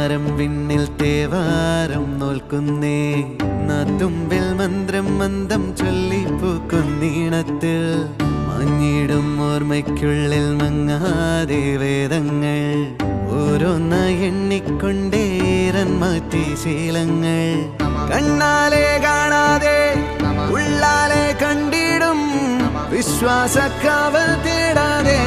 താരം വിണ്ണിൽ തേവാരം നോൽക്കുന്നേ നാത്തുമ്പിൽ മന്ത്രം മന്ദം ചൊല്ലിപ്പൂക്കുന്നീണത്തിൽ മഞ്ഞിടും ഓർമ്മയ്ക്കുള്ളിൽ മങ്ങാതെ വേദങ്ങൾ ഓരോന്നായി എണ്ണിക്കൊണ്ടേരൻ മാറ്റി ശീലങ്ങൾ കണ്ണാലെ കാണാതെ ഉള്ളാലെ കണ്ടിടും വിശ്വാസക്കാവൽ തേടാതെ